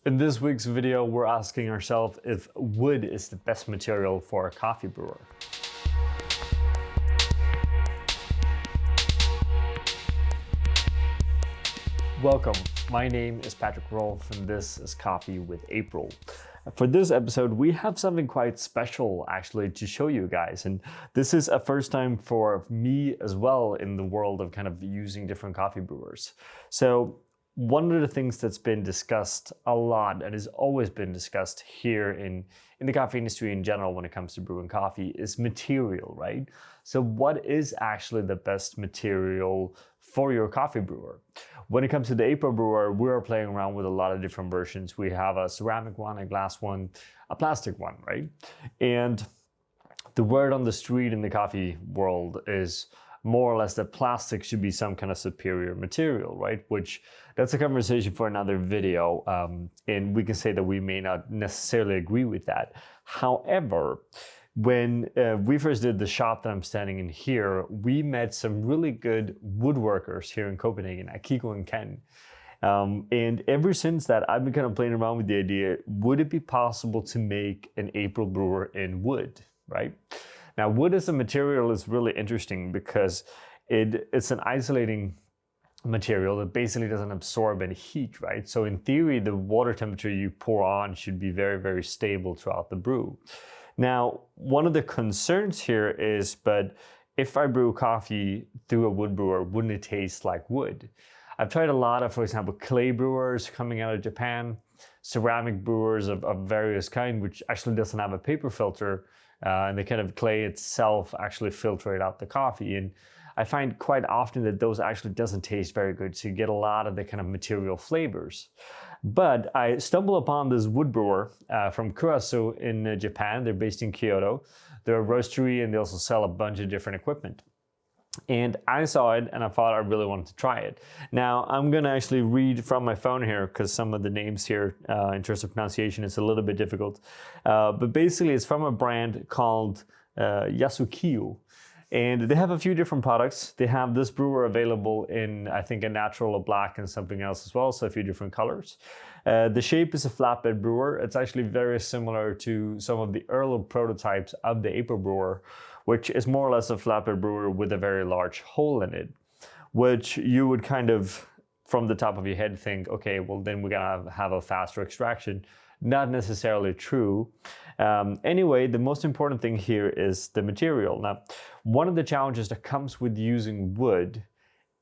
In this week's video, we're asking ourselves if wood is the best material for a coffee brewer. Welcome, my name is Patrick Rolfe and this is Coffee with April. For this episode, we have something quite special actually to show you guys. And this is a first time for me as well in the world of kind of using different coffee brewers. So one of the things that's been discussed a lot and has always been discussed here in the coffee industry in general when it comes to brewing coffee is material, right? So what is actually the best material for your coffee brewer? When it comes to the April brewer, we're playing around with a lot of different versions. We have a ceramic one, a glass one, a plastic one, right? And the word on the street in the coffee world is more or less that plastic should be some kind of superior material, right? Which that's a conversation for another video. And we can say that we may not necessarily agree with that. However, when we first did the shop that I'm standing in here, we met some really good woodworkers here in Copenhagen, Akiko and Ken. And ever since that, I've been kind of playing around with the idea, would it be possible to make an April brewer in wood, right? Now, wood as a material is really interesting because it's an isolating material that basically doesn't absorb any heat, right? So in theory, the water temperature you pour on should be very, very stable throughout the brew. Now, one of the concerns here is, but if I brew coffee through a wood brewer, wouldn't it taste like wood? I've tried a lot of, for example, clay brewers coming out of Japan, ceramic brewers of various kinds, which actually doesn't have a paper filter, and the kind of clay itself actually filtrate out the coffee. And I find quite often that those actually doesn't taste very good, so you get a lot of the kind of material flavors. But I stumbled upon this wood brewer from Kurasu in Japan. They're based in Kyoto. They're a roastery and they also sell a bunch of different equipment. And I saw it and I thought I really wanted to try it. Now I'm gonna actually read from my phone here because some of the names here in terms of pronunciation is a little bit difficult. But basically it's from a brand called Yasukiyo. And they have a few different products. They have this brewer available in, I think, a natural, a black, and something else as well, so a few different colors. The shape is a flatbed brewer. It's actually very similar to some of the early prototypes of the April brewer, which is more or less a flatbed brewer with a very large hole in it, which you would kind of, from the top of your head, think, okay, well, then we're gonna have a faster extraction. Not necessarily true. Anyway, the most important thing here is the material. Now, one of the challenges that comes with using wood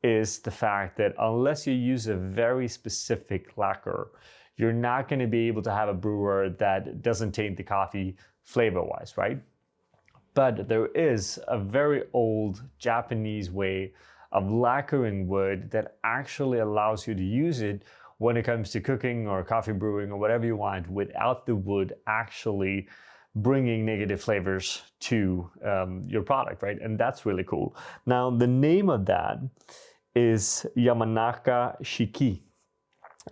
is the fact that unless you use a very specific lacquer, you're not going to be able to have a brewer that doesn't taint the coffee flavor-wise, right? But there is a very old Japanese way of lacquering wood that actually allows you to use it when it comes to cooking or coffee brewing or whatever you want without the wood actually bringing negative flavors to your product, right? And that's really cool. Now, the name of that is Yamanaka Shiki.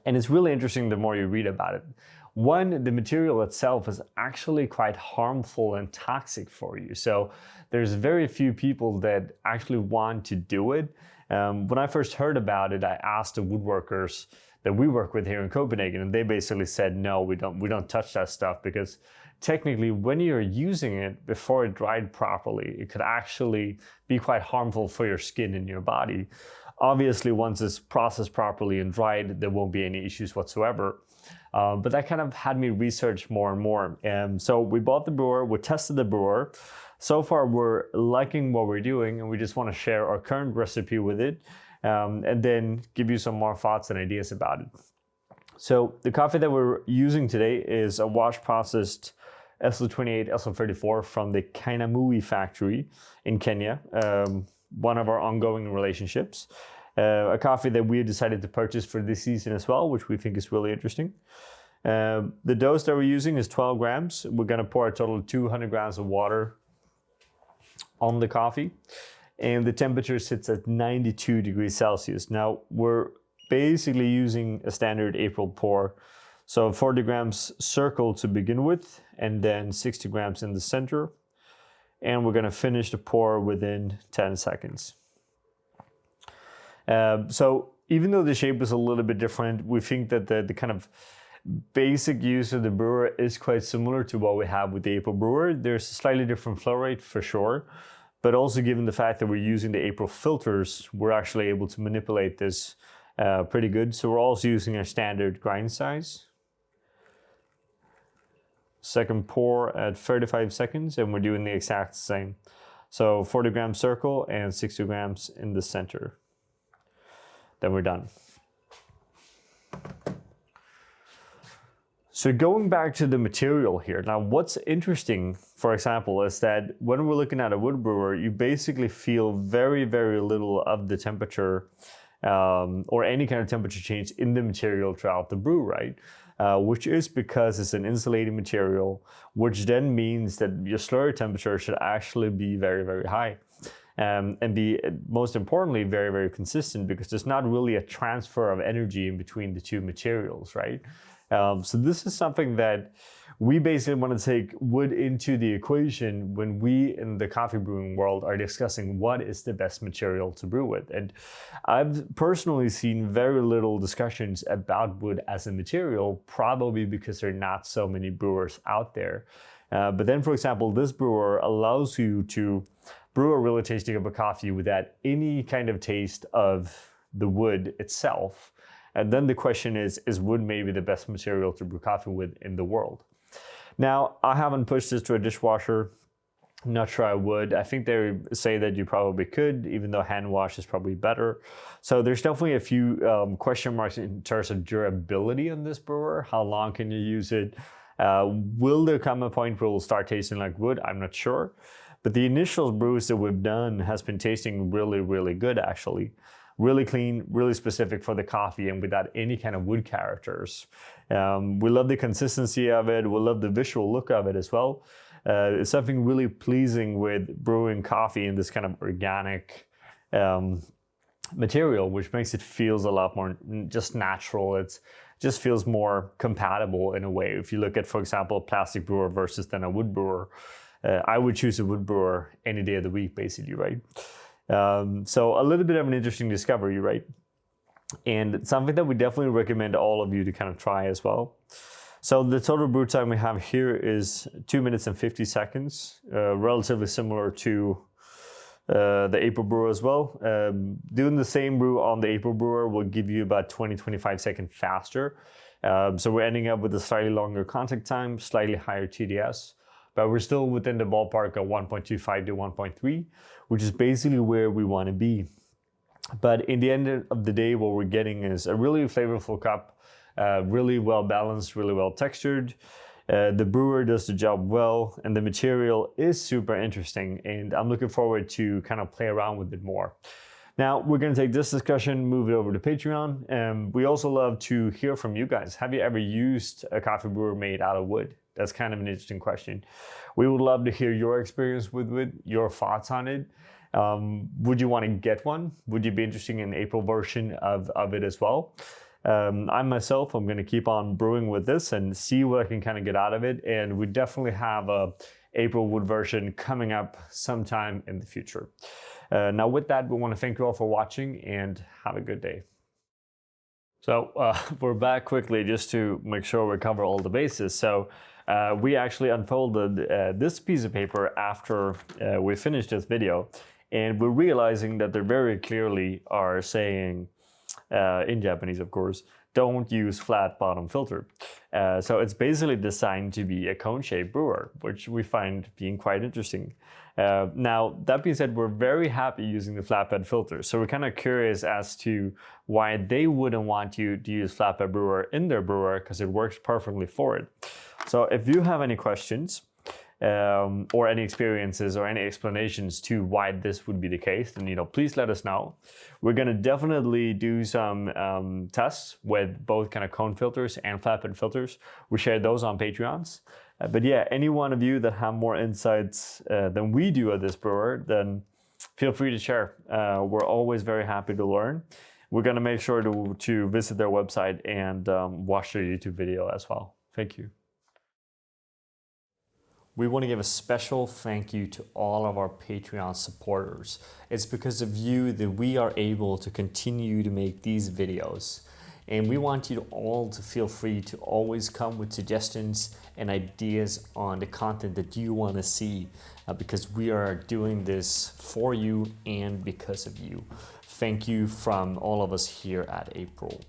And it's really interesting the more you read about it. One, the material itself is actually quite harmful and toxic for you. So there's very few people that actually want to do it. When I first heard about it, I asked the woodworkers that we work with here in Copenhagen, and they basically said, no, we don't touch that stuff because technically when you're using it before it dried properly, it could actually be quite harmful for your skin and your body. Obviously, once it's processed properly and dried, there won't be any issues whatsoever. But that kind of had me research more and more. So we bought the brewer, we tested the brewer. So far, we're liking what we're doing, and we just want to share our current recipe with it. And then give you some more thoughts and ideas about it. So the coffee that we're using today is a wash processed SL28, SL34 from the Kainamui factory in Kenya, one of our ongoing relationships. A coffee that we decided to purchase for this season as well, which we think is really interesting. The dose that we're using is 12 grams. We're gonna pour a total of 200 grams of water on the coffee. And the temperature sits at 92 degrees Celsius. Now, we're basically using a standard April pour. So 40 grams circle to begin with, and then 60 grams in the center. And we're gonna finish the pour within 10 seconds. So even though the shape is a little bit different, we think that the kind of basic use of the brewer is quite similar to what we have with the April brewer. There's a slightly different flow rate for sure, but also given the fact that we're using the April filters, we're actually able to manipulate this pretty good. So we're also using a standard grind size. Second pour at 35 seconds, and we're doing the exact same. So 40 gram circle and 60 grams in the center. Then we're done. So going back to the material here, now what's interesting, for example, is that when we're looking at a wood brewer, you basically feel very, very little of the temperature or any kind of temperature change in the material throughout the brew, right? Which is because it's an insulating material, which then means that your slurry temperature should actually be very, very high. And be, most importantly, very, very consistent, because there's not really a transfer of energy in between the two materials, right? So this is something that we basically want to take wood into the equation when we in the coffee brewing world are discussing what is the best material to brew with. And I've personally seen very little discussions about wood as a material, probably because there are not so many brewers out there. But then, for example, this brewer allows you to brew a really tasty cup of coffee without any kind of taste of the wood itself. And then the question is wood maybe the best material to brew coffee with in the world? Now, I haven't pushed this to a dishwasher. I'm not sure I would. I think they say that you probably could, even though hand wash is probably better. So there's definitely a few question marks in terms of durability on this brewer. How long can you use it? Will there come a point where it will start tasting like wood? I'm not sure. But the initial brews that we've done has been tasting really, really good, actually. Really clean, really specific for the coffee, and without any kind of wood characters. We love the consistency of it. We love the visual look of it as well. It's something really pleasing with brewing coffee in this kind of organic material, which makes it feels a lot more just natural. It just feels more compatible in a way. If you look at, for example, a plastic brewer versus then a wood brewer, I would choose a wood brewer any day of the week, basically, right? So a little bit of an interesting discovery, right? And something that we definitely recommend all of you to kind of try as well. So the total brew time we have here is 2 minutes and 50 seconds, relatively similar to the April brewer as well. Doing the same brew on the April brewer will give you about 20-25 seconds faster. So we're ending up with a slightly longer contact time, slightly higher TDS, but we're still within the ballpark of 1.25 to 1.3, which is basically where we want to be. But in the end of the day, what we're getting is a really flavorful cup, really well balanced, really well textured. The brewer does the job well, and the material is super interesting, and I'm looking forward to kind of play around with it more. Now, we're going to take this discussion, move it over to Patreon. We also love to hear from you guys. Have you ever used a coffee brewer made out of wood? That's kind of an interesting question. We would love to hear your experience with wood, your thoughts on it. Would you want to get one? Would you be interested in an April version of it as well? I myself, I'm going to keep on brewing with this and see what I can kind of get out of it. And we definitely have a April wood version coming up sometime in the future. Now with that, we want to thank you all for watching and have a good day. So we're back quickly just to make sure we cover all the bases. So we actually unfolded this piece of paper after we finished this video, and we're realizing that they very clearly are saying, in Japanese of course, don't use flat bottom filter. So it's basically designed to be a cone-shaped brewer, which we find being quite interesting. Now, that being said, we're very happy using the flatbed filter. So we're kind of curious as to why they wouldn't want you to use flatbed brewer in their brewer, because it works perfectly for it. So if you have any questions or any experiences or any explanations to why this would be the case, then please let us know. We're going to definitely do some tests with both kind of cone filters and flatbed filters. We share those on Patreons. But yeah, any one of you that have more insights than we do at this brewer, then feel free to share. We're always very happy to learn. We're going to make sure to visit their website and watch their YouTube video as well. Thank you. We want to give a special thank you to all of our Patreon supporters. It's because of you that we are able to continue to make these videos. And we want you all to feel free to always come with suggestions and ideas on the content that you want to see, because we are doing this for you and because of you. Thank you from all of us here at April.